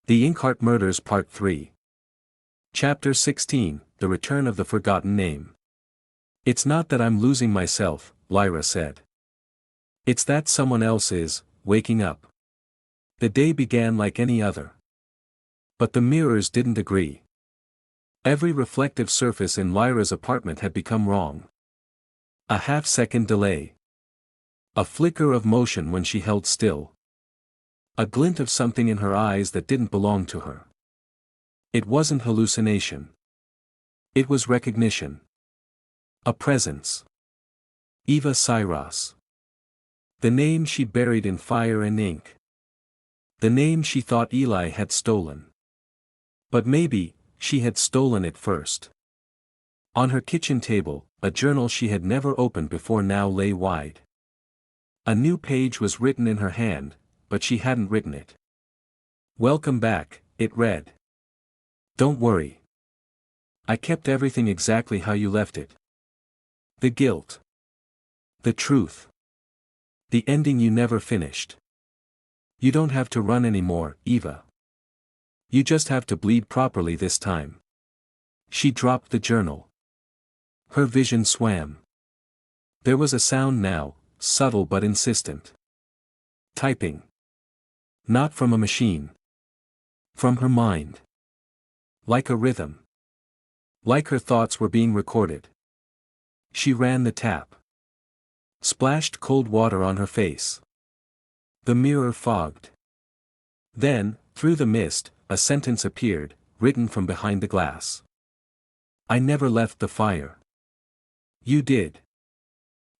The Inkheart Murders Part 3. Chapter 16, The Return of the Forgotten Name. It's not that I'm losing myself, Lyra said. It's that someone else is, waking up. The day began like any other. But the mirrors didn't agree. Every reflective surface in Lyra's apartment had become wrong. A half-second delay. A flicker of motion when she held still. A glint of something in her eyes that didn't belong to her. It wasn't hallucination. It was recognition. A presence. Eva Cyrus. The name she buried in fire and ink. The name she thought Eli had stolen. But maybe, she had stolen it first. On her kitchen table, a journal she had never opened before now lay wide. A new page was written in her hand, but she hadn't written it. Welcome back, it read. Don't worry. I kept everything exactly how you left it. The guilt. The truth. The ending you never finished. You don't have to run anymore, Eva. You just have to bleed properly this time. She dropped the journal. Her vision swam. There was a sound now, subtle but insistent. Typing. Not from a machine. From her mind. Like a rhythm. Like her thoughts were being recorded. She ran the tap. Splashed cold water on her face. The mirror fogged. Then, through the mist, a sentence appeared, written from behind the glass. I never left the fire. You did.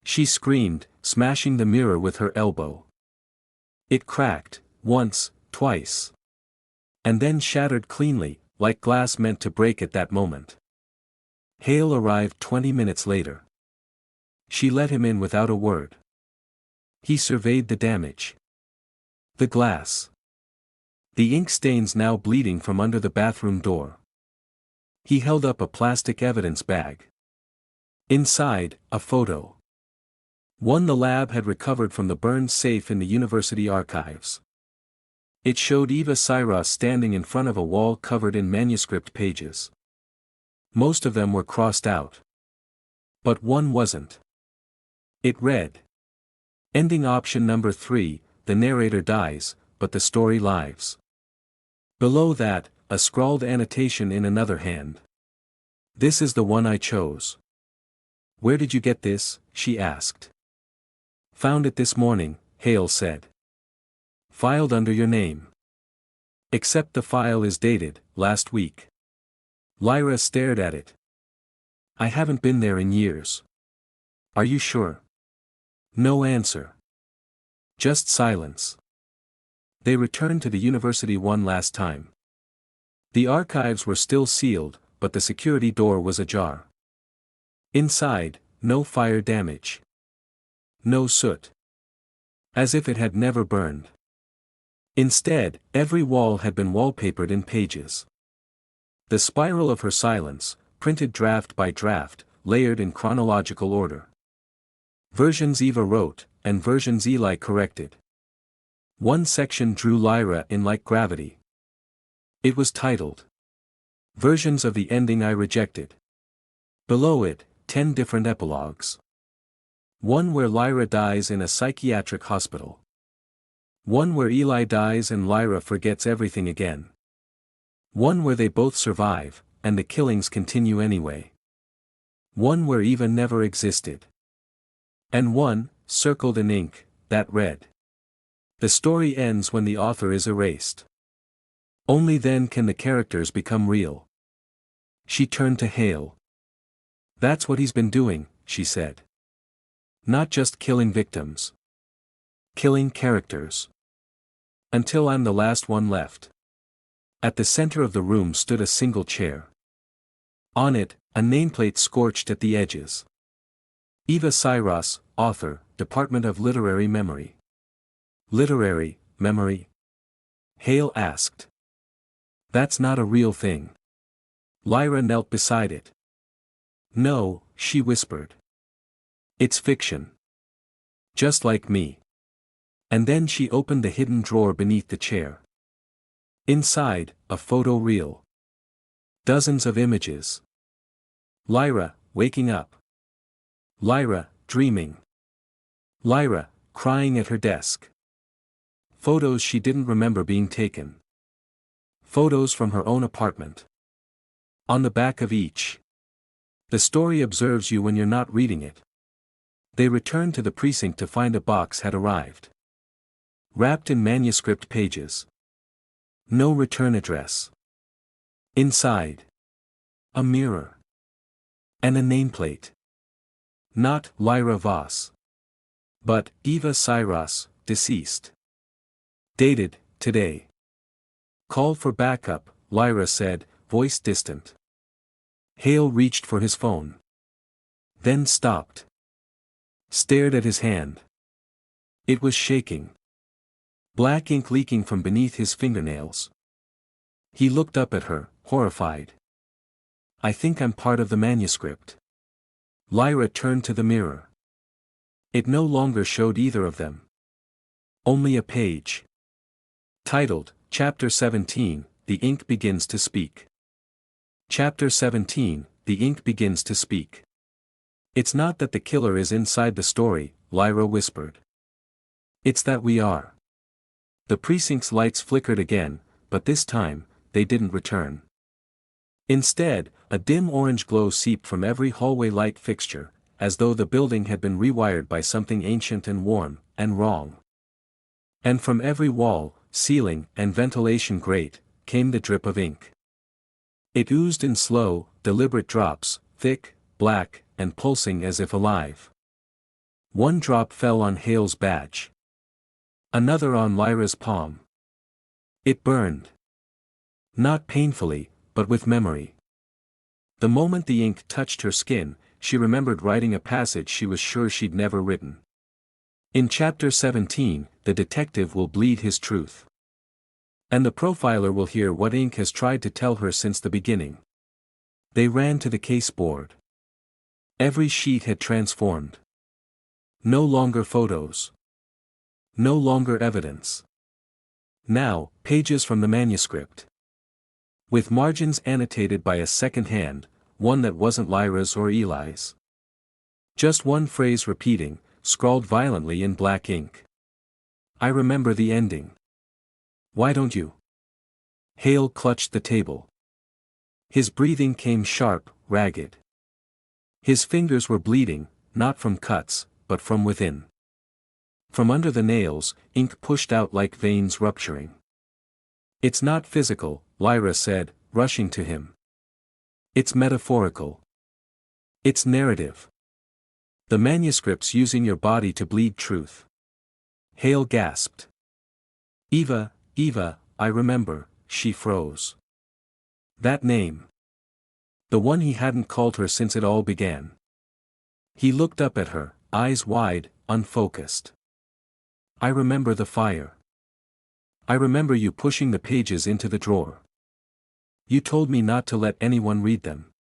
She screamed, smashing the mirror with her elbow. It cracked, once, twice. And then shattered cleanly, like glass meant to break at that moment. Hale arrived 20 minutes later. She let him in without a word. He surveyed the damage. The glass. The ink stains now bleeding from under the bathroom door. He held up a plastic evidence bag. Inside, a photo. One the lab had recovered from the burned safe in the university archives. It showed Eva Cyrus standing in front of a wall covered in manuscript pages. Most of them were crossed out. But one wasn't. It read. Ending option number 3, the narrator dies, but the story lives. Below that, a scrawled annotation in another hand. This is the one I chose. Where did you get this? She asked. Found it this morning, Hale said. Filed under your name. Except the file is dated, last week. Lyra stared at it. I haven't been there in years. Are you sure? No answer. Just silence. They returned to the university one last time. The archives were still sealed, but the security door was ajar. Inside, no fire damage. No soot. As if it had never burned. Instead, every wall had been wallpapered in pages. The spiral of her silence, printed draft by draft, layered in chronological order. Versions Eva wrote, and versions Eli corrected. One section drew Lyra in like gravity. It was titled, Versions of the Ending I Rejected. Below it, 10 different epilogues. One where Lyra dies in a psychiatric hospital. One where Eli dies and Lyra forgets everything again. One where they both survive, and the killings continue anyway. One where Eva never existed. And one, circled in ink, that read. The story ends when the author is erased. Only then can the characters become real. She turned to Hale. That's what he's been doing, she said. Not just killing victims. Killing characters. Until I'm the last one left. At the center of the room stood a single chair. On it, a nameplate scorched at the edges. Eva Cyrus, author, Department of Literary Memory. Literary memory? Hale asked. That's not a real thing. Lyra knelt beside it. No, she whispered. It's fiction. Just like me. And then she opened the hidden drawer beneath the chair. Inside, a photo reel. Dozens of images. Lyra, waking up. Lyra, dreaming. Lyra, crying at her desk. Photos she didn't remember being taken. Photos from her own apartment. On the back of each. The story observes you when you're not reading it. They returned to the precinct to find a box had arrived. Wrapped in manuscript pages. No return address. Inside. A mirror. And a nameplate. Not Lyra Voss. But Eva Cyrus, deceased. Dated, today. Call for backup, Lyra said, voice distant. Hale reached for his phone. Then stopped. Stared at his hand. It was shaking. Black ink leaking from beneath his fingernails. He looked up at her, horrified. I think I'm part of the manuscript. Lyra turned to the mirror. It no longer showed either of them. Only a page. Titled, Chapter 17, The Ink Begins to Speak. Chapter 17, The Ink Begins to Speak. It's not that the killer is inside the story, Lyra whispered. It's that we are. The precinct's lights flickered again, but this time, they didn't return. Instead, a dim orange glow seeped from every hallway light fixture, as though the building had been rewired by something ancient and warm, and wrong. And from every wall, ceiling, and ventilation grate, came the drip of ink. It oozed in slow, deliberate drops, thick, black, and pulsing as if alive. One drop fell on Hale's badge. Another on Lyra's palm. It burned. Not painfully, but with memory. The moment the ink touched her skin, she remembered writing a passage she was sure she'd never written. In Chapter 17, the detective will bleed his truth. And the profiler will hear what ink has tried to tell her since the beginning. They ran to the case board. Every sheet had transformed. No longer photos. No longer evidence. Now, pages from the manuscript. With margins annotated by a second hand, one that wasn't Lyra's or Eli's. Just one phrase repeating, scrawled violently in black ink. I remember the ending. Why don't you? Hale clutched the table. His breathing came sharp, ragged. His fingers were bleeding, not from cuts, but from within. From under the nails, ink pushed out like veins rupturing. It's not physical, Lyra said, rushing to him. It's metaphorical. It's narrative. The manuscript's using your body to bleed truth. Hale gasped. Eva, I remember, she froze. That name. The one he hadn't called her since it all began. He looked up at her, eyes wide, unfocused. I remember the fire. I remember you pushing the pages into the drawer. You told me not to let anyone read them.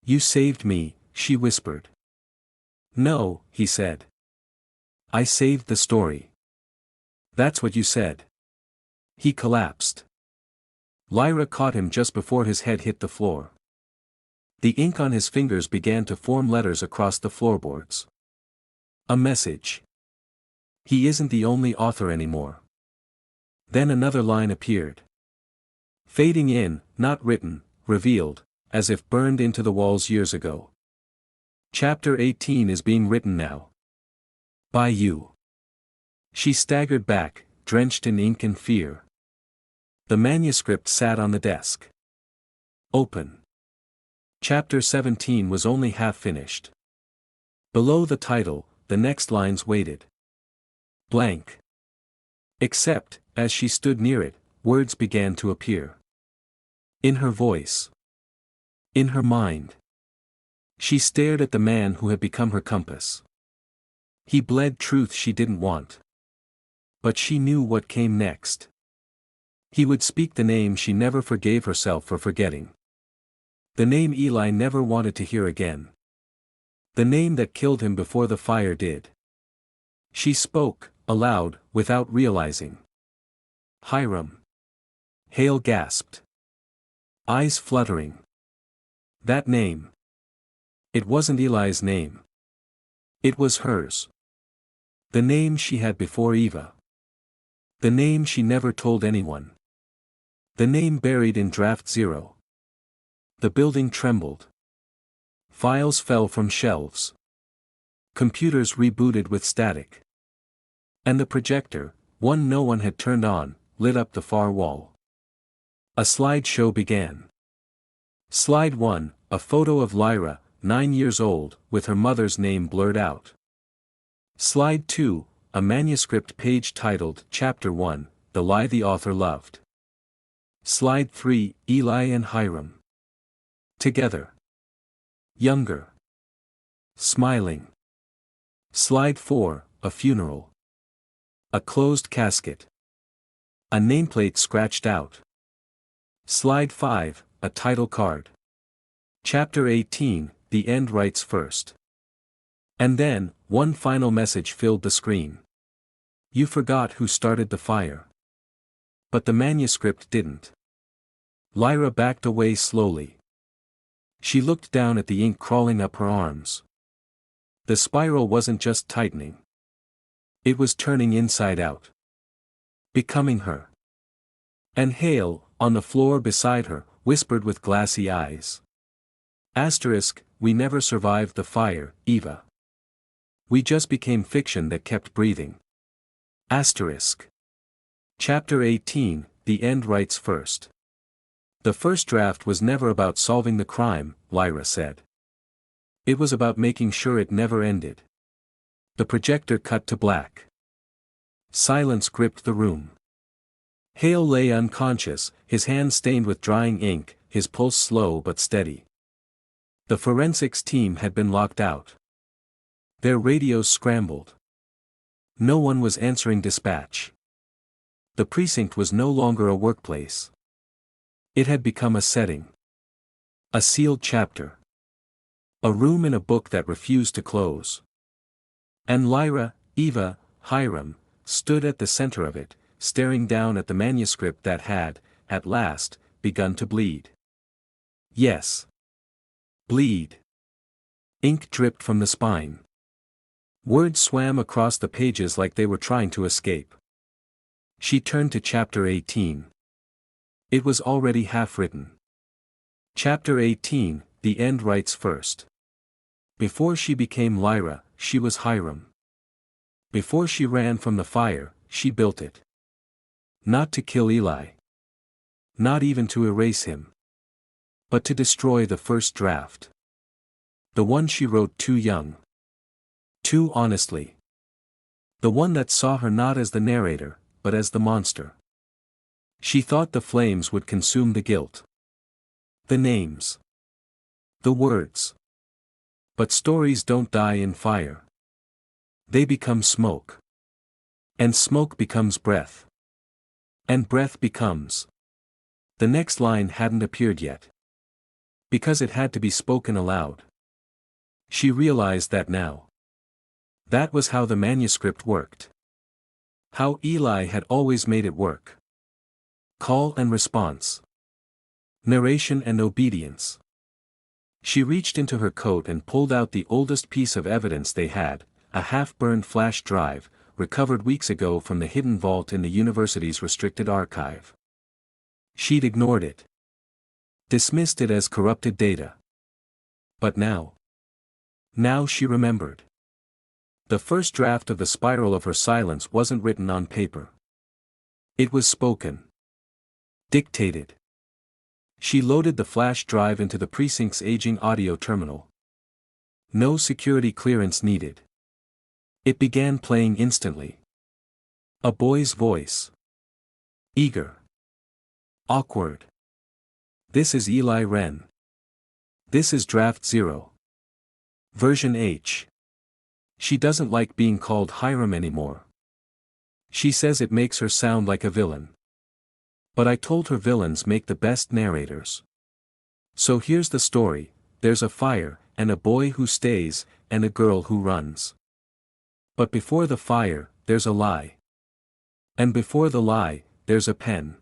You saved me, she whispered. No, he said. I saved the story. That's what you said. He collapsed. Lyra caught him just before his head hit the floor. The ink on his fingers began to form letters across the floorboards. A message. He isn't the only author anymore. Then another line appeared. Fading in, not written, revealed, as if burned into the walls years ago. Chapter 18 is being written now. By you. She staggered back, drenched in ink and fear. The manuscript sat on the desk. Open. Chapter 17 was only half finished. Below the title, the next lines waited. Blank. Except, as she stood near it, words began to appear. In her voice. In her mind. She stared at the man who had become her compass. He bled truth she didn't want. But she knew what came next. He would speak the name she never forgave herself for forgetting. The name Eli never wanted to hear again. The name that killed him before the fire did. She spoke, aloud, without realizing. Hiram. Hale gasped. Eyes fluttering. That name. It wasn't Eli's name. It was hers. The name she had before Eva. The name she never told anyone. The name buried in Draft 0. The building trembled. Files fell from shelves. Computers rebooted with static. And the projector, one no one had turned on, lit up the far wall. A slideshow began. Slide 1, a photo of Lyra, 9 years old, with her mother's name blurred out. Slide 2, a manuscript page titled Chapter 1, The Lie the Author Loved. Slide 3, Eli and Hiram. Together. Younger. Smiling. Slide 4, a funeral. A closed casket. A nameplate scratched out. Slide 5, a title card. Chapter 18, The End Writes First. And then, one final message filled the screen. You forgot who started the fire. But the manuscript didn't. Lyra backed away slowly. She looked down at the ink crawling up her arms. The spiral wasn't just tightening. It was turning inside out. Becoming her. And Hale, on the floor beside her, whispered with glassy eyes. Asterisk, we never survived the fire, Eva. We just became fiction that kept breathing. Asterisk. Chapter 18, The End Writes First. The first draft was never about solving the crime, Lyra said. It was about making sure it never ended. The projector cut to black. Silence gripped the room. Hale lay unconscious, his hands stained with drying ink, his pulse slow but steady. The forensics team had been locked out. Their radios scrambled. No one was answering dispatch. The precinct was no longer a workplace. It had become a setting. A sealed chapter. A room in a book that refused to close. And Lyra, Eva, Hiram, stood at the center of it, staring down at the manuscript that had, at last, begun to bleed. Yes. Bleed. Ink dripped from the spine. Words swam across the pages like they were trying to escape. She turned to Chapter 18. It was already half-written. Chapter 18, The End Writes First. Before she became Lyra, she was Hiram. Before she ran from the fire, she built it. Not to kill Eli. Not even to erase him. But to destroy the first draft. The one she wrote too young. Too honestly. The one that saw her not as the narrator, but as the monster. She thought the flames would consume the guilt. The names. The words. But stories don't die in fire. They become smoke. And smoke becomes breath. And breath becomes. The next line hadn't appeared yet. Because it had to be spoken aloud. She realized that now. That was how the manuscript worked. How Eli had always made it work. Call and response. Narration and obedience. She reached into her coat and pulled out the oldest piece of evidence they had, a half-burned flash drive, recovered weeks ago from the hidden vault in the university's restricted archive. She'd ignored it. Dismissed it as corrupted data. But now. Now she remembered. The first draft of the spiral of her silence wasn't written on paper. It was spoken. Dictated. She loaded the flash drive into the precinct's aging audio terminal. No security clearance needed. It began playing instantly. A boy's voice. Eager. Awkward. This is Eli Wren. This is Draft 0. Version H. She doesn't like being called Hiram anymore. She says it makes her sound like a villain. But I told her villains make the best narrators. So here's the story, there's a fire, and a boy who stays, and a girl who runs. But before the fire, there's a lie. And before the lie, there's a pen.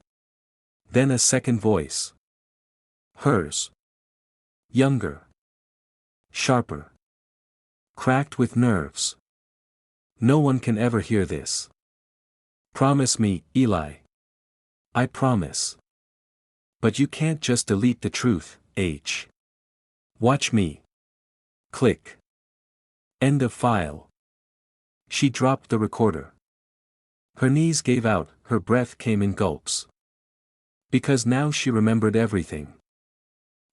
Then a second voice. Hers. Younger. Sharper. Cracked with nerves. No one can ever hear this. Promise me, Eli. I promise. But you can't just delete the truth, H. Watch me. Click. End of file. She dropped the recorder. Her knees gave out, her breath came in gulps. Because now she remembered everything.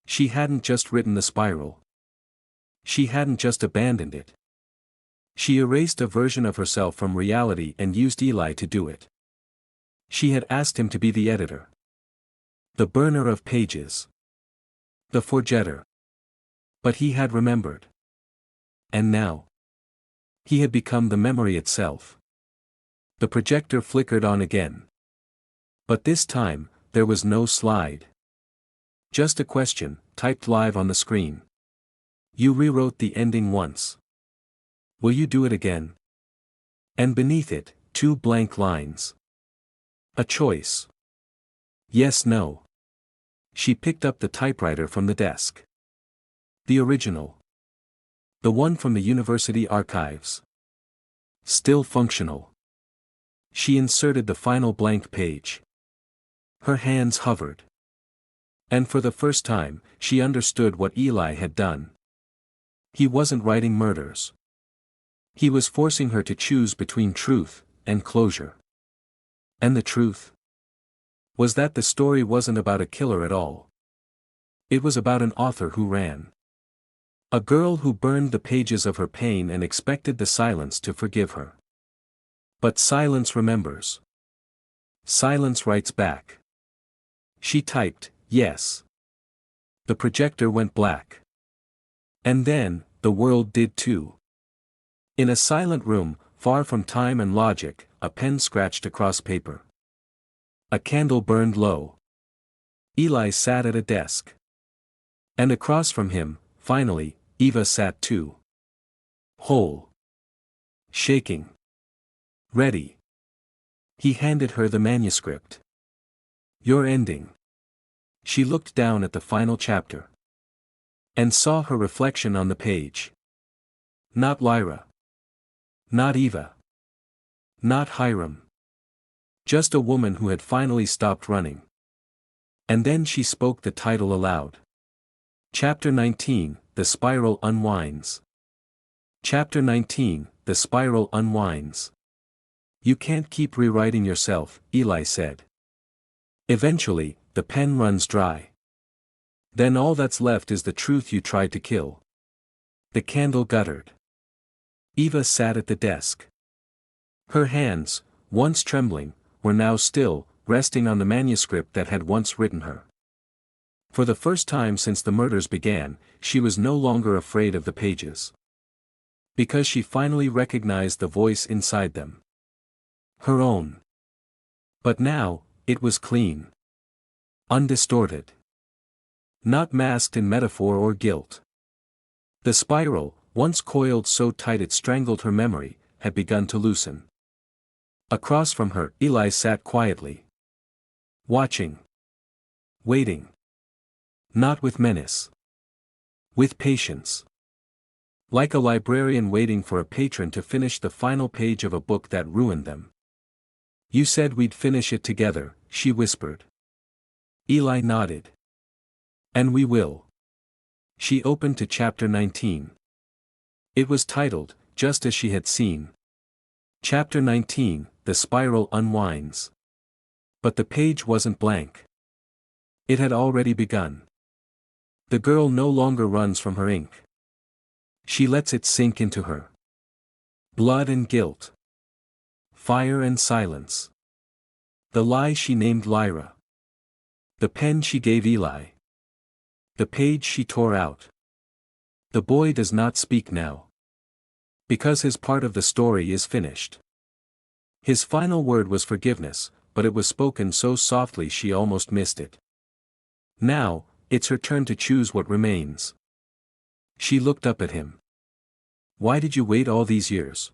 She hadn't just written the spiral. She hadn't just abandoned it. She erased a version of herself from reality and used Eli to do it. She had asked him to be the editor. The burner of pages. The forgetter. But he had remembered. And now. He had become the memory itself. The projector flickered on again. But this time, there was no slide. Just a question, typed live on the screen. You rewrote the ending once. Will you do it again? And beneath it, 2 blank lines. A choice. Yes, no. She picked up the typewriter from the desk. The original. The one from the university archives. Still functional. She inserted the final blank page. Her hands hovered. And for the first time, she understood what Eli had done. He wasn't writing murders. He was forcing her to choose between truth and closure. And the truth was that the story wasn't about a killer at all. It was about an author who ran. A girl who burned the pages of her pain and expected the silence to forgive her. But silence remembers. Silence writes back. She typed, yes. The projector went black. And then, the world did too. In a silent room, far from time and logic, a pen scratched across paper. A candle burned low. Eli sat at a desk. And across from him, finally, Eva sat too. Whole. Shaking. Ready. He handed her the manuscript. Your ending. She looked down at the final chapter. And saw her reflection on the page. Not Lyra. Not Eva. Not Hiram. Just a woman who had finally stopped running. And then she spoke the title aloud. Chapter 19, The Spiral Unwinds. Chapter 19, The Spiral Unwinds. You can't keep rewriting yourself, Eli said. Eventually, the pen runs dry. Then all that's left is the truth you tried to kill. The candle guttered. Eva sat at the desk. Her hands, once trembling, were now still, resting on the manuscript that had once written her. For the first time since the murders began, she was no longer afraid of the pages. Because she finally recognized the voice inside them. Her own. But now, it was clean. Undistorted. Not masked in metaphor or guilt. The spiral, once coiled so tight it strangled her memory, had begun to loosen. Across from her, Eli sat quietly. Watching. Waiting. Not with menace. With patience. Like a librarian waiting for a patron to finish the final page of a book that ruined them. You said we'd finish it together, she whispered. Eli nodded. And we will. She opened to chapter 19. It was titled, just as she had seen. Chapter 19, The Spiral Unwinds. But the page wasn't blank. It had already begun. The girl no longer runs from her ink. She lets it sink into her. Blood and guilt. Fire and silence. The lie she named Lyra. The pen she gave Eli. The page she tore out. The boy does not speak now. Because his part of the story is finished. His final word was forgiveness, but it was spoken so softly she almost missed it. Now, it's her turn to choose what remains. She looked up at him. Why did you wait all these years?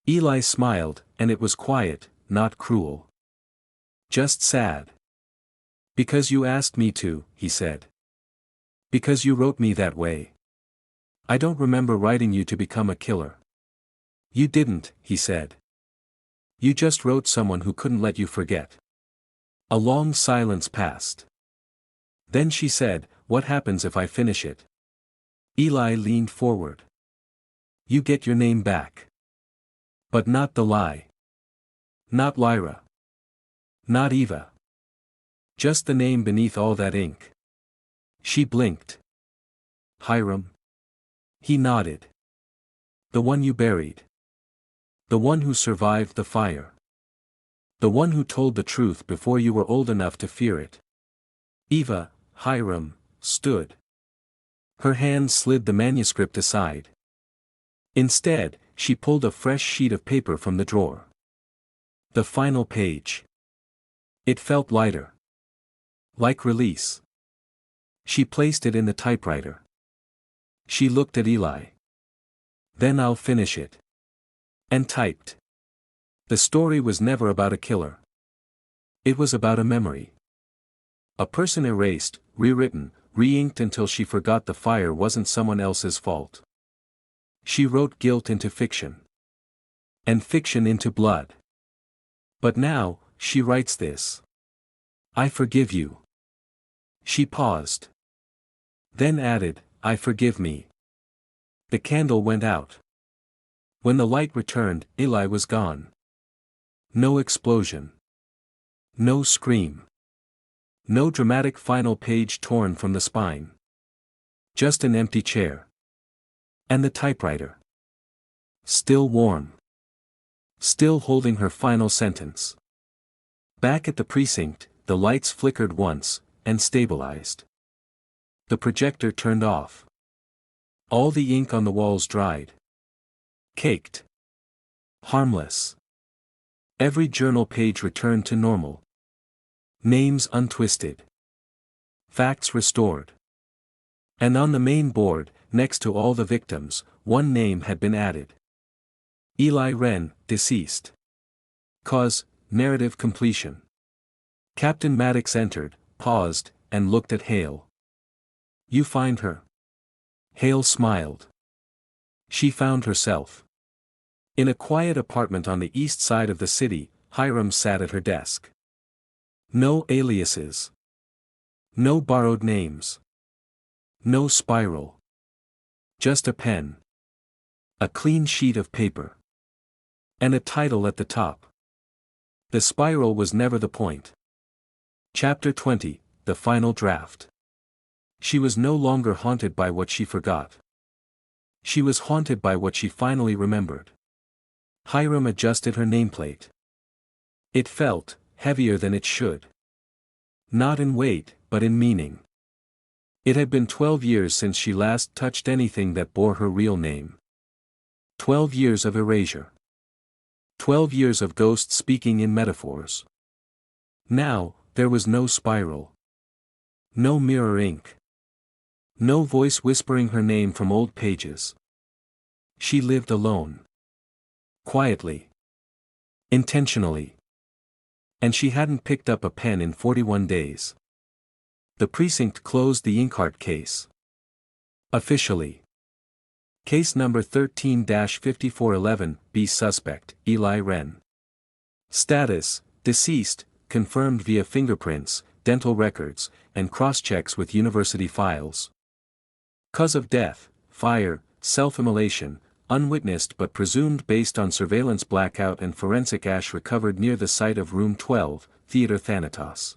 Eli smiled, and it was quiet, not cruel. Just sad. Because you asked me to, he said. Because you wrote me that way. I don't remember writing you to become a killer. You didn't, he said. You just wrote someone who couldn't let you forget. A long silence passed. Then she said, "What happens if I finish it?" Eli leaned forward. You get your name back. But not the lie. Not Lyra. Not Eva. Just the name beneath all that ink. She blinked. Hiram? He nodded. The one you buried. The one who survived the fire. The one who told the truth before you were old enough to fear it. Eva, Hiram, stood. Her hand slid the manuscript aside. Instead, she pulled a fresh sheet of paper from the drawer. The final page. It felt lighter. Like release. She placed it in the typewriter. She looked at Eli. Then I'll finish it. And typed. The story was never about a killer. It was about a memory. A person erased, rewritten, re-inked until she forgot the fire wasn't someone else's fault. She wrote guilt into fiction. And fiction into blood. But now, she writes this. I forgive you. She paused. Then added, I forgive me. The candle went out. When the light returned, Eli was gone. No explosion. No scream. No dramatic final page torn from the spine. Just an empty chair. And the typewriter. Still warm. Still holding her final sentence. Back at the precinct, the lights flickered once, and stabilized. The projector turned off. All the ink on the walls dried. Caked. Harmless. Every journal page returned to normal. Names untwisted. Facts restored. And on the main board, next to all the victims, one name had been added. Eli Wren, deceased. Cause, narrative completion. Captain Maddox entered, paused, and looked at Hale. You find her? Hale smiled. She found herself. In a quiet apartment on the east side of the city, Hiram sat at her desk. No aliases. No borrowed names. No spiral. Just a pen. A clean sheet of paper. And a title at the top. The spiral was never the point. Chapter 20, The Final Draft. She was no longer haunted by what she forgot. She was haunted by what she finally remembered. Hiram adjusted her nameplate. It felt heavier than it should. Not in weight, but in meaning. It had been 12 years since she last touched anything that bore her real name. 12 years of erasure. 12 years of ghosts speaking in metaphors. Now, there was no spiral. No mirror ink. No voice whispering her name from old pages. She lived alone. Quietly. Intentionally. And she hadn't picked up a pen in 41 days. The precinct closed the Inkheart case. Officially. Case number 13-5411, B suspect, Eli Wren. Status, deceased, confirmed via fingerprints, dental records, and cross-checks with university files. Cause of death, fire, self-immolation, unwitnessed but presumed based on surveillance blackout and forensic ash recovered near the site of Room 12, Theater Thanatos.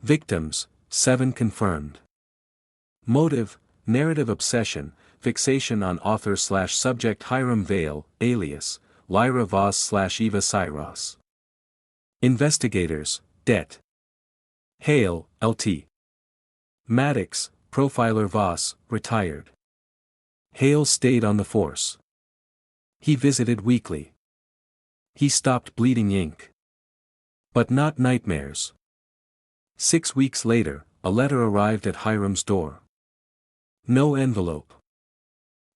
Victims, 7 confirmed. Motive, narrative obsession, fixation on author/subject Hiram Vale, alias, Lyra Voss/Eva Cyrus. Investigators, Det. Hale, LT. Maddox, Profiler Voss, retired. Hale stayed on the force. He visited weekly. He stopped bleeding ink. But not nightmares. 6 weeks later, a letter arrived at Hiram's door. No envelope.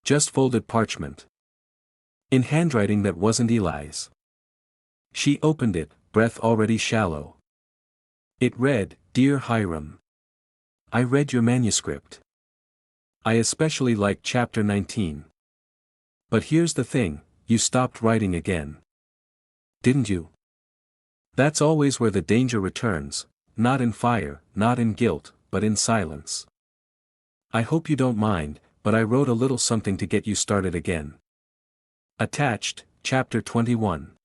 Just folded parchment. In handwriting that wasn't Eli's. She opened it, breath already shallow. It read, "Dear Hiram. I read your manuscript. I especially like chapter 19. But here's the thing, you stopped writing again. Didn't you? That's always where the danger returns, not in fire, not in guilt, but in silence. I hope you don't mind, but I wrote a little something to get you started again." Attached, chapter 21.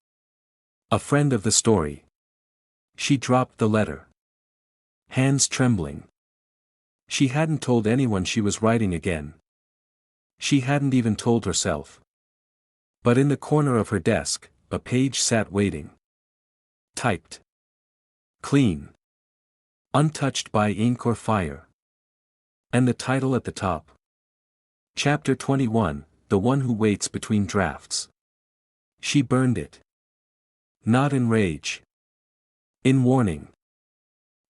A friend of the story. She dropped the letter. Hands trembling. She hadn't told anyone she was writing again. She hadn't even told herself. But in the corner of her desk, a page sat waiting. Typed. Clean. Untouched by ink or fire. And the title at the top. Chapter 21, The One Who Waits Between Drafts. She burned it. Not in rage. In warning.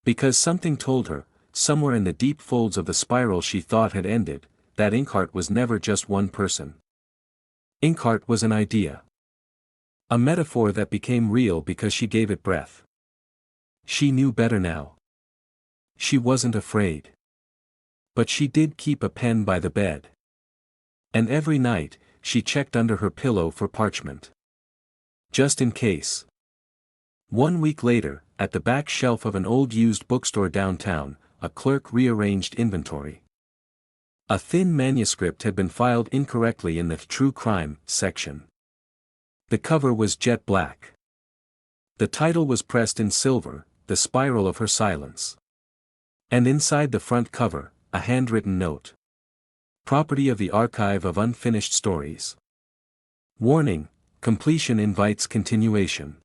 Because something told her, somewhere in the deep folds of the spiral she thought had ended, that Inkheart was never just one person. Inkheart was an idea. A metaphor that became real because she gave it breath. She knew better now. She wasn't afraid. But she did keep a pen by the bed. And every night, she checked under her pillow for parchment. Just in case. 1 week later, at the back shelf of an old used bookstore downtown, a clerk rearranged inventory. A thin manuscript had been filed incorrectly in the true crime section. The cover was jet black. The title was pressed in silver, The Spiral of Her Silence. And inside the front cover, a handwritten note. Property of the Archive of Unfinished Stories. Warning, completion invites continuation.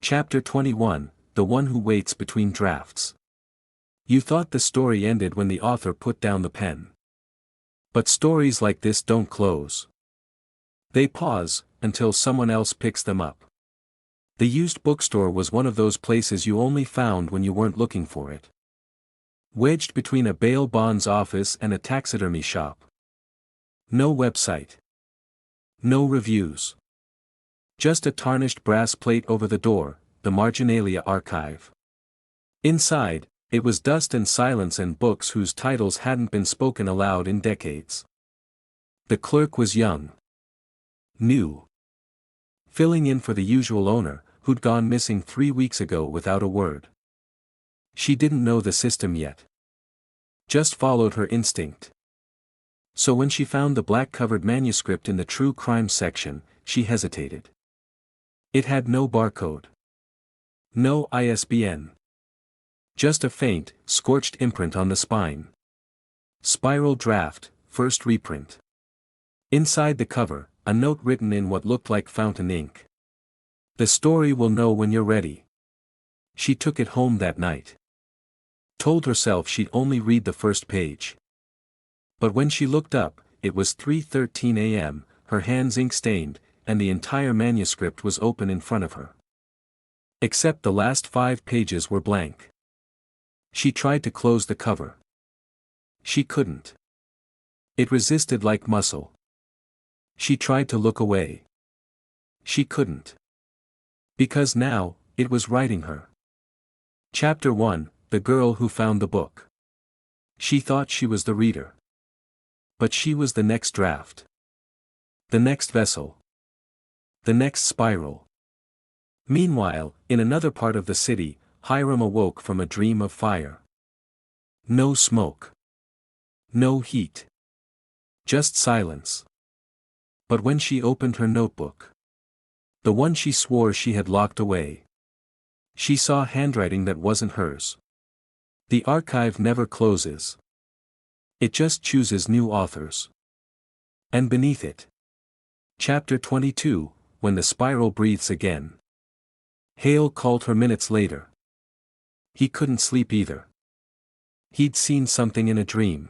Chapter 21, The One Who Waits Between Drafts. You thought the story ended when the author put down the pen. But stories like this don't close. They pause, until someone else picks them up. The used bookstore was one of those places you only found when you weren't looking for it. Wedged between a bail bonds office and a taxidermy shop. No website. No reviews. Just a tarnished brass plate over the door, the Marginalia Archive. Inside, it was dust and silence and books whose titles hadn't been spoken aloud in decades. The clerk was young. New. Filling in for the usual owner, who'd gone missing 3 weeks ago without a word. She didn't know the system yet. Just followed her instinct. So when she found the black-covered manuscript in the true crime section, she hesitated. It had no barcode. No ISBN. Just a faint, scorched imprint on the spine. Spiral draft, first reprint. Inside the cover, a note written in what looked like fountain ink. The story will know when you're ready. She took it home that night. Told herself she'd only read the first page. But when she looked up, it was 3:13 a.m., her hands ink-stained, and the entire manuscript was open in front of her. Except the last 5 pages were blank. She tried to close the cover. She couldn't. It resisted like muscle. She tried to look away. She couldn't. Because now, it was writing her. Chapter 1, The Girl Who Found the Book. She thought she was the reader. But she was the next draft. The next vessel. The next spiral. Meanwhile, in another part of the city, Hiram awoke from a dream of fire. No smoke. No heat. Just silence. But when she opened her notebook, the one she swore she had locked away, she saw handwriting that wasn't hers. The archive never closes. It just chooses new authors. And beneath it. Chapter 22, When the Spiral Breathes Again. Hale called her minutes later. He couldn't sleep either. He'd seen something in a dream.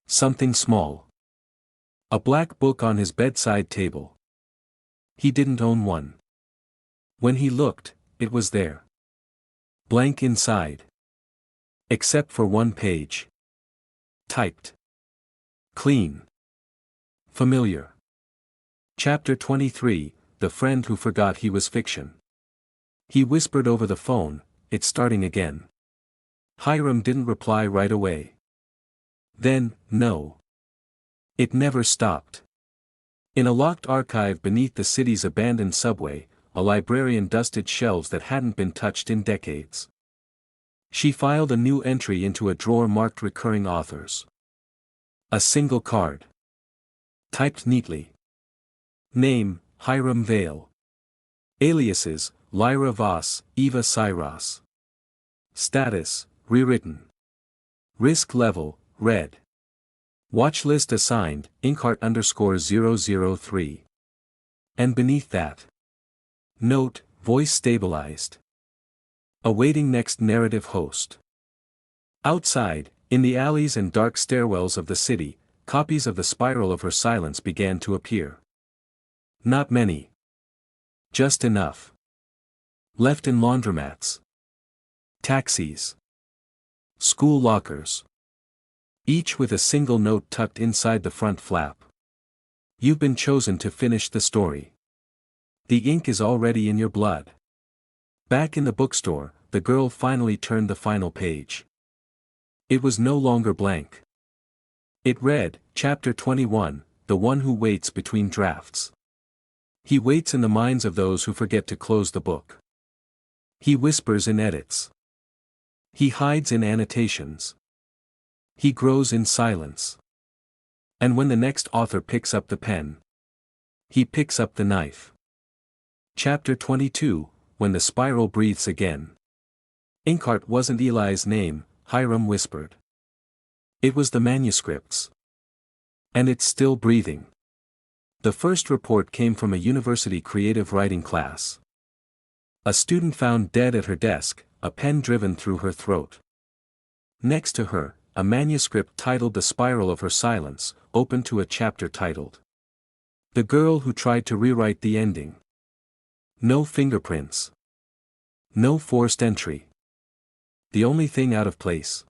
Something small. A black book on his bedside table. He didn't own one. When he looked, it was there. Blank inside. Except for one page. Typed. Clean. Familiar. Chapter 23, The Friend Who Forgot He Was Fiction. He whispered over the phone, it's starting again. Hiram didn't reply right away. Then, no. It never stopped. In a locked archive beneath the city's abandoned subway, a librarian dusted shelves that hadn't been touched in decades. She filed a new entry into a drawer marked recurring authors. A single card. Typed neatly. Name, Hiram Vale. Aliases, Lyra Voss, Eva Cyrus. Status, rewritten. Risk level, red. Watch list assigned, Inkheart_003. And beneath that. Note, voice stabilized. Awaiting next narrative host. Outside, in the alleys and dark stairwells of the city, copies of The Spiral of Her Silence began to appear. Not many. Just enough. Left in laundromats. Taxis. School lockers. Each with a single note tucked inside the front flap. You've been chosen to finish the story. The ink is already in your blood. Back in the bookstore, the girl finally turned the final page. It was no longer blank. It read, Chapter 21, The One Who Waits Between Drafts. He waits in the minds of those who forget to close the book. He whispers in edits. He hides in annotations. He grows in silence. And when the next author picks up the pen, he picks up the knife. Chapter 22, When the Spiral Breathes Again. Inkheart wasn't Eli's name, Hiram whispered. It was the manuscript's. And it's still breathing. The first report came from a university creative writing class. A student found dead at her desk, a pen driven through her throat. Next to her, a manuscript titled The Spiral of Her Silence, open to a chapter titled The Girl Who Tried to Rewrite the Ending. No fingerprints. No forced entry. The only thing out of place.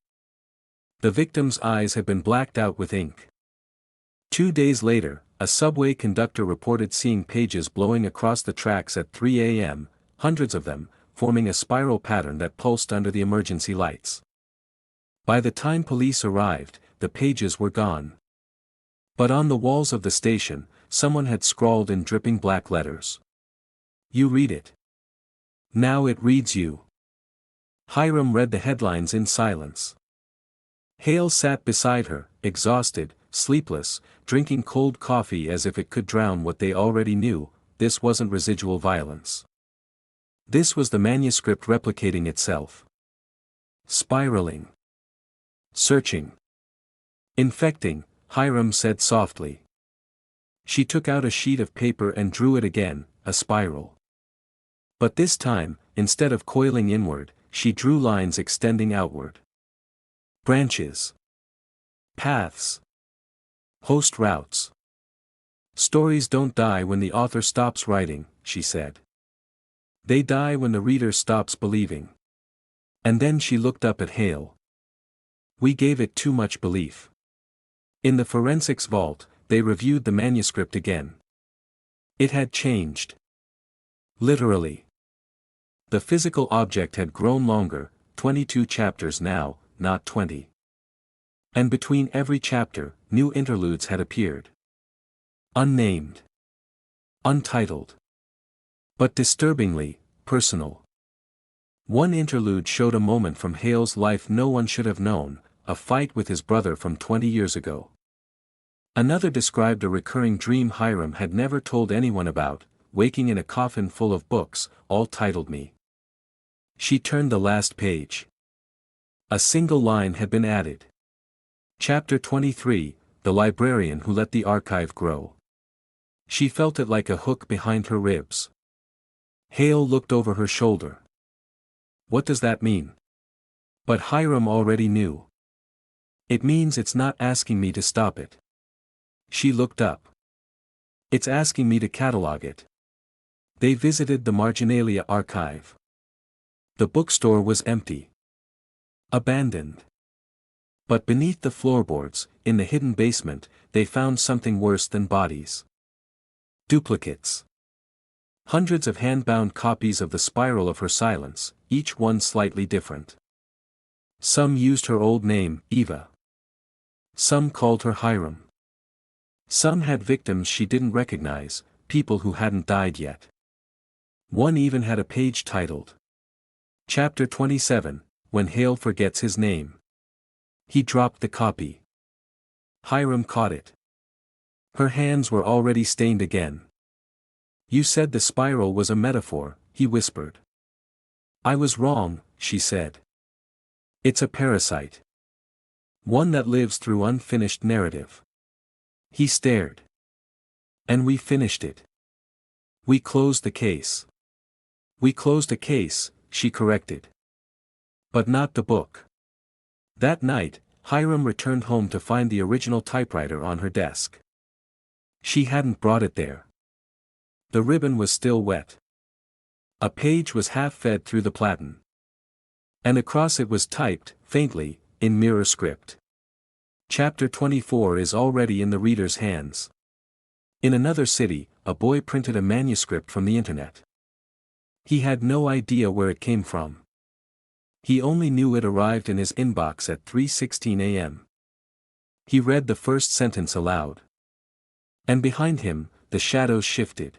The victim's eyes had been blacked out with ink. 2 days later, a subway conductor reported seeing pages blowing across the tracks at 3 a.m., hundreds of them, forming a spiral pattern that pulsed under the emergency lights. By the time police arrived, the pages were gone. But on the walls of the station, someone had scrawled in dripping black letters. You read it. Now it reads you. Hiram read the headlines in silence. Hale sat beside her, exhausted, sleepless, drinking cold coffee as if it could drown what they already knew. This wasn't residual violence. This was the manuscript replicating itself. Spiraling. Searching. Infecting, Hiram said softly. She took out a sheet of paper and drew it again, a spiral. But this time, instead of coiling inward, she drew lines extending outward. Branches. Paths. Host routes. Stories don't die when the author stops writing, she said. They die when the reader stops believing. And then she looked up at Hale. We gave it too much belief. In the forensics vault, they reviewed the manuscript again. It had changed. Literally. The physical object had grown longer, 22 chapters now, not 20. And between every chapter, new interludes had appeared. Unnamed. Untitled. But disturbingly, personal. One interlude showed a moment from Hale's life no one should have known, a fight with his brother from 20 years ago. Another described a recurring dream Hiram had never told anyone about, waking in a coffin full of books, all titled Me. She turned the last page. A single line had been added. Chapter 23, The Librarian Who Let the Archive Grow. She felt it like a hook behind her ribs. Hale looked over her shoulder. What does that mean? But Hiram already knew. It means it's not asking me to stop it. She looked up. It's asking me to catalog it. They visited the Marginalia archive. The bookstore was empty. Abandoned. But beneath the floorboards, in the hidden basement, they found something worse than bodies. Duplicates. Hundreds of hand-bound copies of the Spiral of Her Silence, each one slightly different. Some used her old name, Eva. Some called her Hiram. Some had victims she didn't recognize, people who hadn't died yet. One even had a page titled, Chapter 27, When Hale Forgets His Name. He dropped the copy. Hiram caught it. Her hands were already stained again. You said the spiral was a metaphor, he whispered. I was wrong, she said. It's a parasite. One that lives through unfinished narrative. He stared. And we finished it. We closed the case. We closed a case, she corrected. But not the book. That night, Hiram returned home to find the original typewriter on her desk. She hadn't brought it there. The ribbon was still wet. A page was half-fed through the platen. And across it was typed, faintly, in mirror script. Chapter 24 is already in the reader's hands. In another city, a boy printed a manuscript from the internet. He had no idea where it came from. He only knew it arrived in his inbox at 3:16 a.m. He read the first sentence aloud. And behind him, the shadows shifted.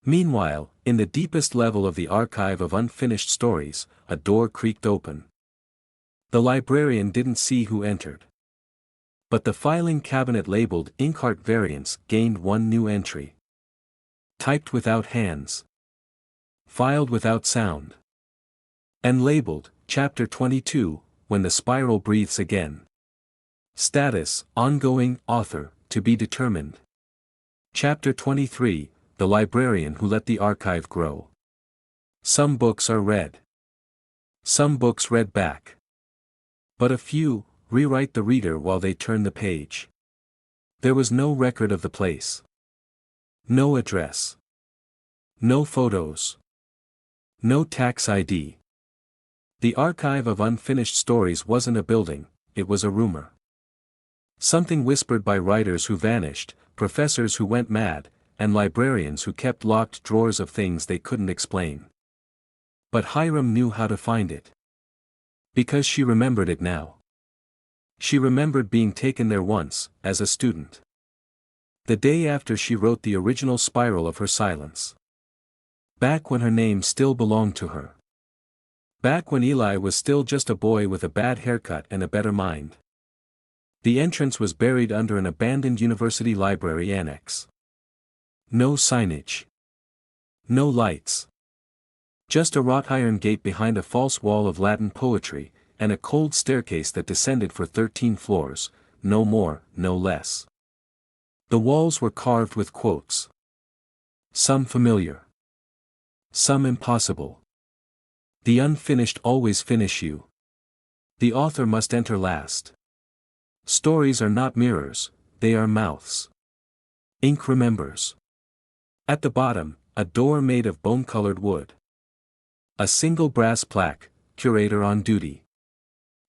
Meanwhile, in the deepest level of the archive of unfinished stories, a door creaked open. The librarian didn't see who entered. But the filing cabinet labeled Inkheart Variants gained one new entry. Typed without hands. Filed without sound. And labeled, Chapter 22, When the Spiral Breathes Again. Status, Ongoing, Author, to be determined. Chapter 23, The Librarian Who Let the Archive Grow. Some books are read. Some books read back. But a few, rewrite the reader while they turn the page. There was no record of the place. No address. No photos. No tax ID. The archive of unfinished stories wasn't a building, it was a rumor. Something whispered by writers who vanished, professors who went mad, and librarians who kept locked drawers of things they couldn't explain. But Hiram knew how to find it. Because she remembered it now. She remembered being taken there once, as a student. The day after she wrote the original Spiral of Her Silence. Back when her name still belonged to her. Back when Eli was still just a boy with a bad haircut and a better mind. The entrance was buried under an abandoned university library annex. No signage. No lights. Just a wrought iron gate behind a false wall of Latin poetry, and a cold staircase that descended for 13 floors, no more, no less. The walls were carved with quotes. Some familiar. Some impossible. The unfinished always finish you. The author must enter last. Stories are not mirrors, they are mouths. Ink remembers. At the bottom, a door made of bone-colored wood. A single brass plaque, Curator on Duty.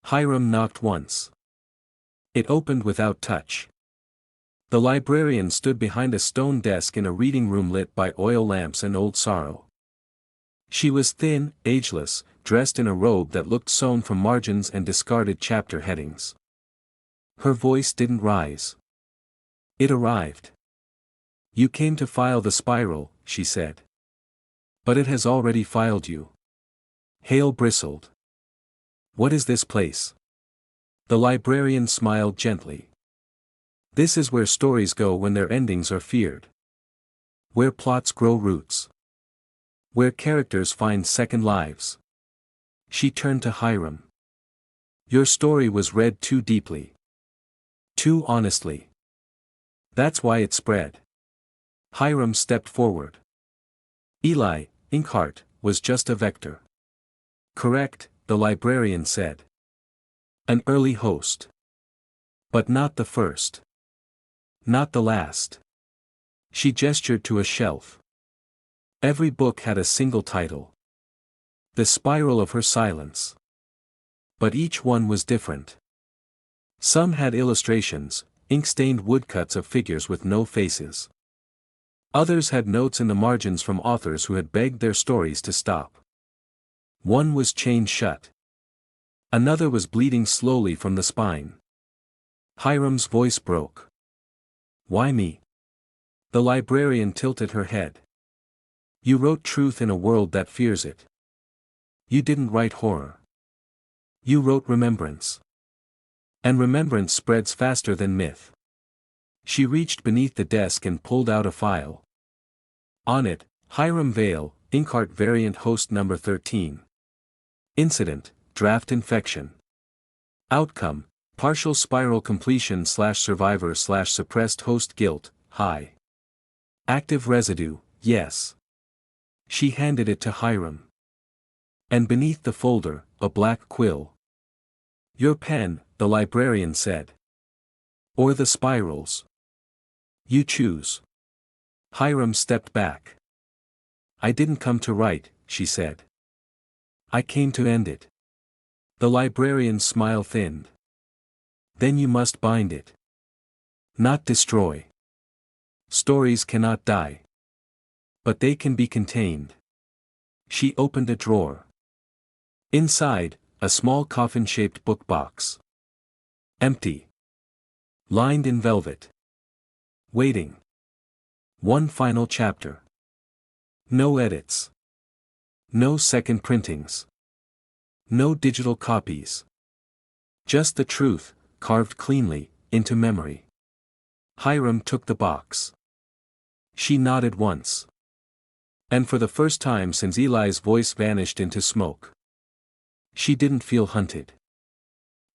Hiram knocked once. It opened without touch. The librarian stood behind a stone desk in a reading room lit by oil lamps and old sorrow. She was thin, ageless, dressed in a robe that looked sewn from margins and discarded chapter headings. Her voice didn't rise. It arrived. You came to file the spiral, she said. But it has already filed you. Hale bristled. What is this place? The librarian smiled gently. This is where stories go when their endings are feared. Where plots grow roots. Where characters find second lives. She turned to Hiram. Your story was read too deeply. Too honestly. That's why it spread. Hiram stepped forward. Eli, Inkheart, was just a vector. Correct, the librarian said. An early host. But not the first. Not the last. She gestured to a shelf. Every book had a single title. The Spiral of Her Silence. But each one was different. Some had illustrations, ink-stained woodcuts of figures with no faces. Others had notes in the margins from authors who had begged their stories to stop. One was chained shut. Another was bleeding slowly from the spine. Hiram's voice broke. "Why me?" The librarian tilted her head. "You wrote truth in a world that fears it. You didn't write horror. You wrote remembrance. And remembrance spreads faster than myth." She reached beneath the desk and pulled out a file. On it, Hiram Vale, Inkheart variant host number 13. Incident, draft infection. Outcome, partial spiral completion / survivor / suppressed host guilt, high. Active residue, yes. She handed it to Hiram. And beneath the folder, a black quill. "Your pen," the librarian said. "Or the spirals. You choose." Hiram stepped back. "I didn't come to write," she said. "I came to end it." The librarian's smile thinned. "Then you must bind it. Not destroy. Stories cannot die. But they can be contained." She opened a drawer. Inside, a small coffin-shaped book box. Empty. Lined in velvet. Waiting. One final chapter. No edits. No second printings. No digital copies. Just the truth, carved cleanly, into memory. Hiram took the box. She nodded once. And for the first time since Eli's voice vanished into smoke. She didn't feel hunted.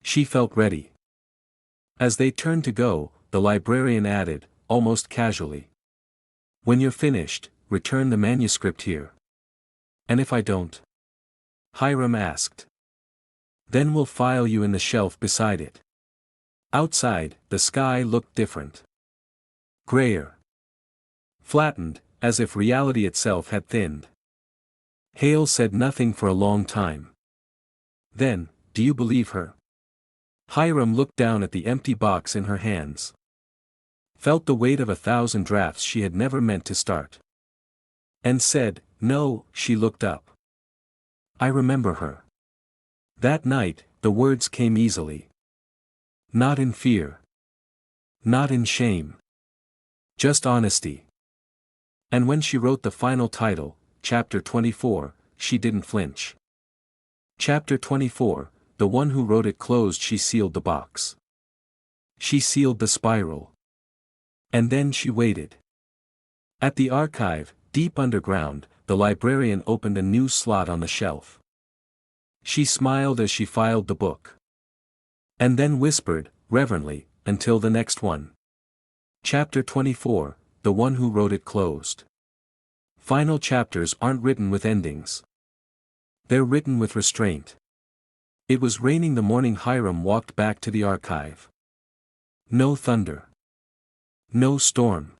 She felt ready. As they turned to go, the librarian added, almost casually. "When you're finished, return the manuscript here." "And if I don't?" Hiram asked. "Then we'll file you in the shelf beside it." Outside, the sky looked different. Grayer. Flattened, as if reality itself had thinned. Hale said nothing for a long time. Then, "Do you believe her?" Hiram looked down at the empty box in her hands. Felt the weight of 1,000 drafts she had never meant to start. And said, "No." She looked up. "I remember her." That night, the words came easily. Not in fear. Not in shame. Just honesty. And when she wrote the final title, Chapter 24, she didn't flinch. Chapter 24, the one who wrote it closed. She sealed the box. She sealed the spiral. And then she waited. At the archive, deep underground, the librarian opened a new slot on the shelf. She smiled as she filed the book. And then whispered, reverently, "Until the next one." Chapter 24, the one who wrote it closed. Final chapters aren't written with endings. They're written with restraint. It was raining the morning Hiram walked back to the archive. No thunder. No storm.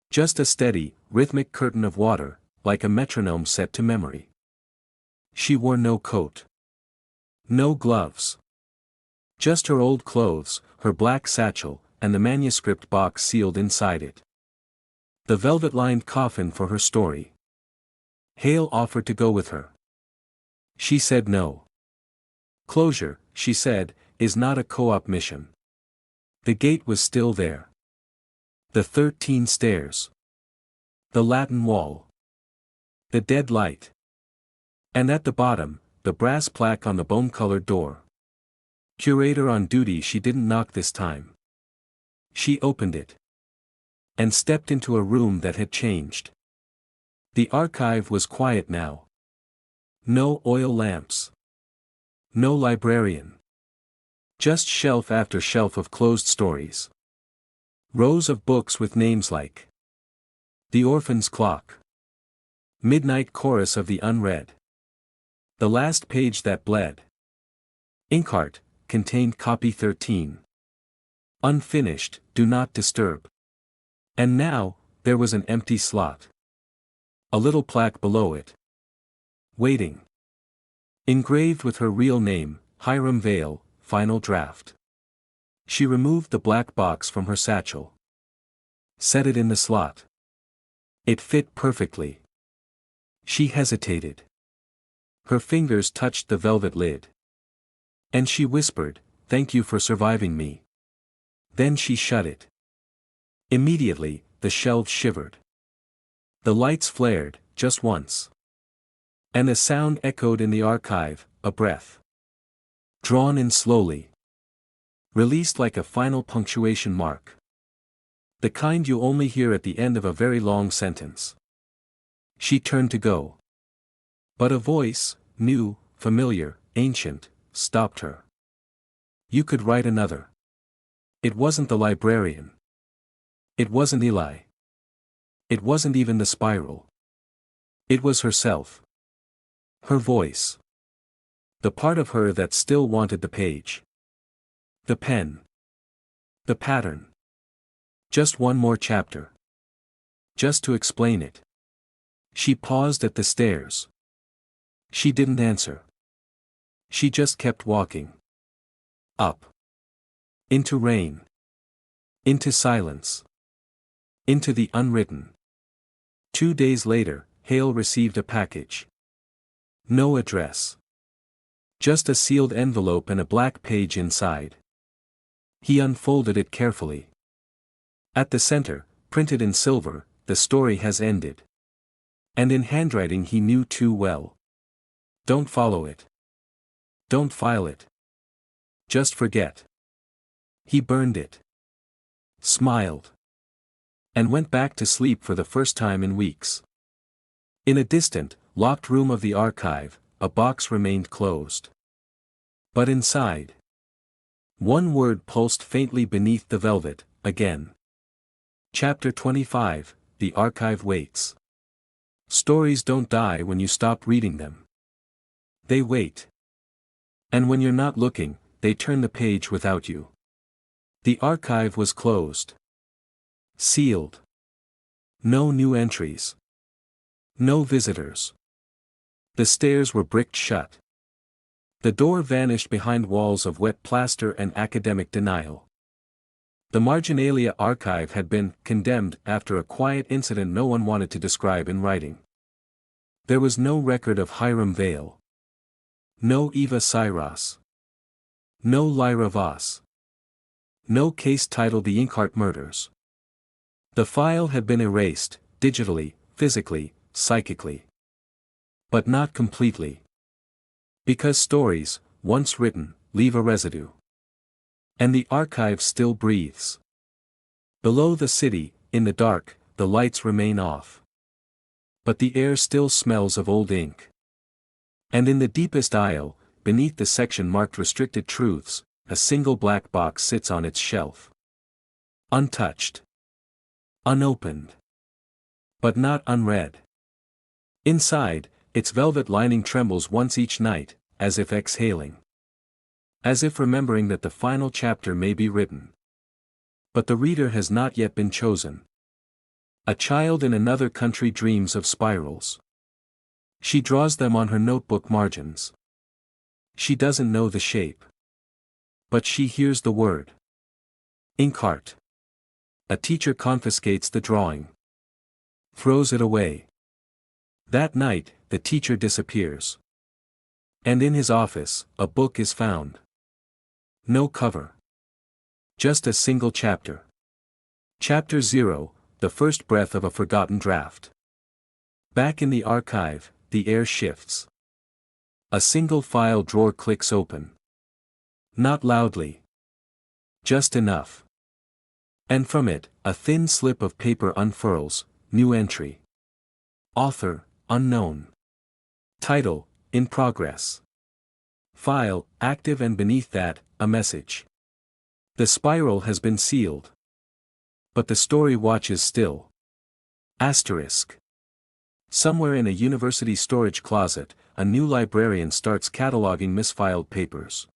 Just a steady, rhythmic curtain of water, like a metronome set to memory. She wore no coat. No gloves. Just her old clothes, her black satchel, and the manuscript box sealed inside it. The velvet-lined coffin for her story. Hale offered to go with her. She said no. Closure, she said, is not a co-op mission. The gate was still there. The 13 stairs. The Latin wall. The dead light. And at the bottom, the brass plaque on the bone-colored door. Curator on duty. She didn't knock this time. She opened it. And stepped into a room that had changed. The archive was quiet now. No oil lamps. No librarian. Just shelf after shelf of closed stories. Rows of books with names like The Orphan's Clock. Midnight Chorus of the Unread. The Last Page That Bled. Inkheart, contained copy 13. Unfinished, do not disturb. And now, there was an empty slot. A little plaque below it. Waiting. Engraved with her real name, Hiram Vale, final draft. She removed the black box from her satchel. Set it in the slot. It fit perfectly. She hesitated. Her fingers touched the velvet lid. And she whispered, "Thank you for surviving me." Then she shut it. Immediately, the shelves shivered. The lights flared, just once. And a sound echoed in the archive, a breath. Drawn in slowly. Released like a final punctuation mark. The kind you only hear at the end of a very long sentence. She turned to go. But a voice, new, familiar, ancient, stopped her. You could write another. It wasn't the librarian. It wasn't Eli. It wasn't even the spiral. It was herself. Her voice. The part of her that still wanted the page. The pen. The pattern. Just one more chapter. Just to explain it. She paused at the stairs. She didn't answer. She just kept walking. Up. Into rain. Into silence. Into the unwritten. 2 days later, Hale received a package. No address. Just a sealed envelope and a black page inside. He unfolded it carefully. At the center, printed in silver, the story has ended. And in handwriting he knew too well. Don't follow it. Don't file it. Just forget. He burned it. Smiled. And went back to sleep for the first time in weeks. In a distant, locked room of the archive, a box remained closed. But inside. One word pulsed faintly beneath the velvet, again. Chapter 25, The Archive Waits. Stories don't die when you stop reading them. They wait. And when you're not looking, they turn the page without you. The archive was closed. Sealed. No new entries. No visitors. The stairs were bricked shut. The door vanished behind walls of wet plaster and academic denial. The Marginalia archive had been condemned after a quiet incident no one wanted to describe in writing. There was no record of Hiram Vale. No Eva Cyrus. No Lyra Voss. No case titled The Inkheart Murders. The file had been erased, digitally, physically, psychically. But not completely. Because stories, once written, leave a residue. And the archive still breathes. Below the city, in the dark, the lights remain off. But the air still smells of old ink. And in the deepest aisle, beneath the section marked Restricted Truths, a single black box sits on its shelf. Untouched. Unopened. But not unread. Inside, its velvet lining trembles once each night, as if exhaling. As if remembering that the final chapter may be written. But the reader has not yet been chosen. A child in another country dreams of spirals. She draws them on her notebook margins. She doesn't know the shape. But she hears the word. Inkheart. A teacher confiscates the drawing. Throws it away. That night, the teacher disappears. And in his office, a book is found. No cover. Just a single chapter. Chapter 0, The First Breath of a Forgotten Draft. Back in the archive, the air shifts. A single file drawer clicks open. Not loudly. Just enough. And from it, a thin slip of paper unfurls, new entry. Author, unknown. Title, in progress. File, active, and beneath that, a message. The spiral has been sealed. But the story watches still. Asterisk. Somewhere in a university storage closet, a new librarian starts cataloging misfiled papers.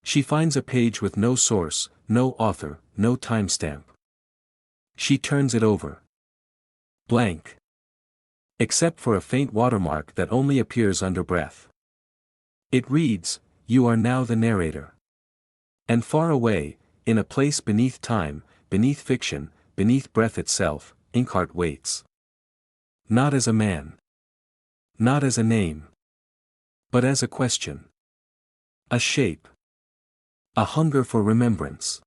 She finds a page with no source, no author, no timestamp. She turns it over. Blank. Except for a faint watermark that only appears under breath. It reads, "You are now the narrator." And far away, in a place beneath time, beneath fiction, beneath breath itself, Inkheart waits. Not as a man. Not as a name. But as a question. A shape. A hunger for remembrance.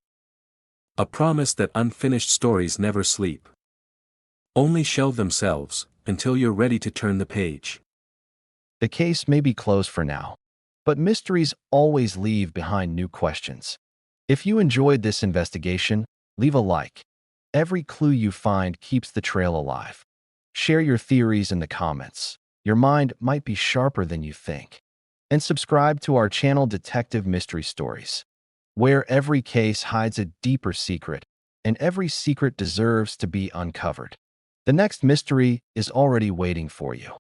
A promise that unfinished stories never sleep. Only shelve themselves, until you're ready to turn the page. The case may be closed for now, but mysteries always leave behind new questions. If you enjoyed this investigation, leave a like. Every clue you find keeps the trail alive. Share your theories in the comments. Your mind might be sharper than you think. And subscribe to our channel Detective Mystery Stories, where every case hides a deeper secret, and every secret deserves to be uncovered. The next mystery is already waiting for you.